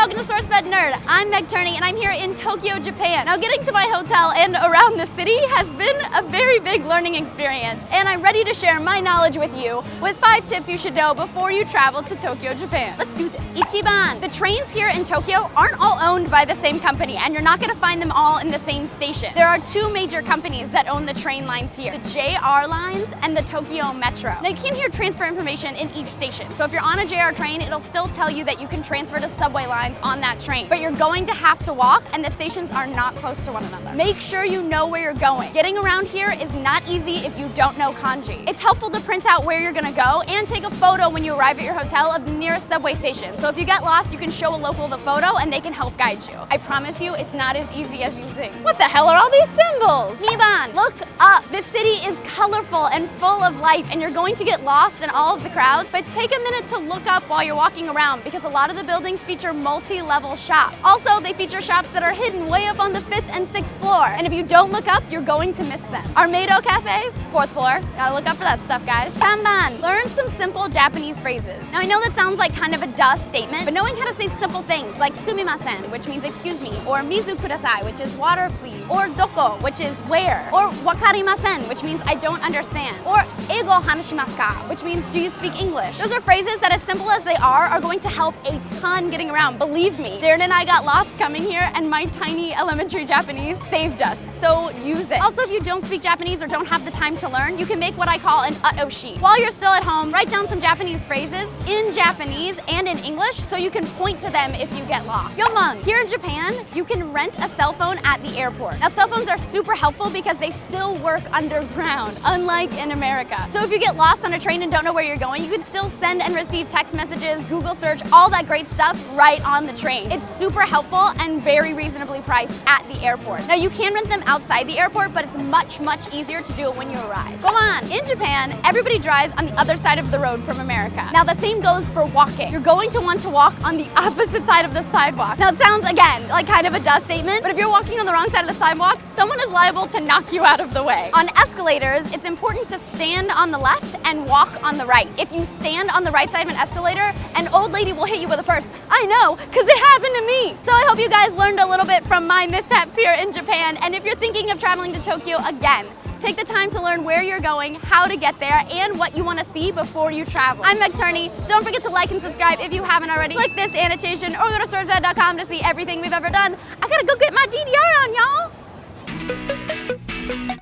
Welcome to SourceFedNerd. I'm Meg Turney and I'm here in Tokyo, Japan. Now getting to my hotel and around the city has been a very big learning experience, and I'm ready to share my knowledge with you with 5 tips you should know before you travel to Tokyo, Japan. Let's do this. Ichiban. The trains here in Tokyo aren't all owned by the same company, and you're not going to find them all in the same station. There are 2 major companies that own the train lines here, the JR lines and the Tokyo Metro. Now you can hear transfer information in each station, so if you're on a JR train, it'll still tell you that you can transfer to subway lines on that train, but you're going to have to walk, and the stations are not close to one another. Make sure you know where you're going. Getting around here is not easy if you don't know kanji. It's helpful to print out where you're gonna go and take a photo when you arrive at your hotel of the nearest subway station. So if you get lost, you can show a local the photo and they can help guide you. I promise you, it's not as easy as you think. What the hell are all these symbols? Niban, look up. This city is colorful and full of life, and you're going to get lost in all of the crowds, but take a minute to look up while you're walking around, because a lot of the buildings feature multi-level shops. Also, they feature shops that are hidden way up on the 5th and 6th floor, and if you don't look up, you're going to miss them. Armado Cafe, 4th floor. Gotta look up for that stuff, guys. Kanban, learn some simple Japanese phrases. Now I know that sounds like kind of a duh statement, but knowing how to say simple things like sumimasen, which means excuse me, or mizu kudasai, which is water please, or doko, which is where, or wakarimasen, which means I don't understand, or eigo hanashimasu ka, which means do you speak English? Those are phrases that, as simple as they are going to help a ton getting around. Believe me, Darren and I got lost coming here, and my tiny elementary Japanese saved us, so use it. Also, if you don't speak Japanese or don't have the time to learn, you can make what I call an utto sheet. While you're still at home, write down some Japanese phrases in Japanese and in English so you can point to them if you get lost. Yomon, here in Japan, you can rent a cell phone at the airport. Now, cell phones are super helpful because they still work underground, unlike in America. So if you get lost on a train and don't know where you're going, you can still send and receive text messages, Google search, all that great stuff right on the train. It's super helpful and very reasonably priced at the airport. Now, you can rent them outside the airport, but it's much, much easier to do it when you arrive. Go on! In Japan, everybody drives on the other side of the road from America. Now, the same goes for walking. You're going to want to walk on the opposite side of the sidewalk. Now, it sounds, again, like kind of a duh statement, but if you're walking on the wrong side of the sidewalk, someone is liable to knock you out of the way. On escalators, it's important to stand on the left and walk on the right. If you stand on the right side of an escalator, an old lady will hit you with a purse. I know, because it happened to me. So I hope you guys learned a little bit from my mishaps here in Japan, and if you're thinking of traveling to Tokyo again, take the time to learn where you're going, how to get there, and what you want to see before you travel. I'm Meg Turney. Don't forget to like and subscribe if you haven't already. Click this annotation or go to SourceFed.com to see everything we've ever done. I gotta go get my DDR on, y'all.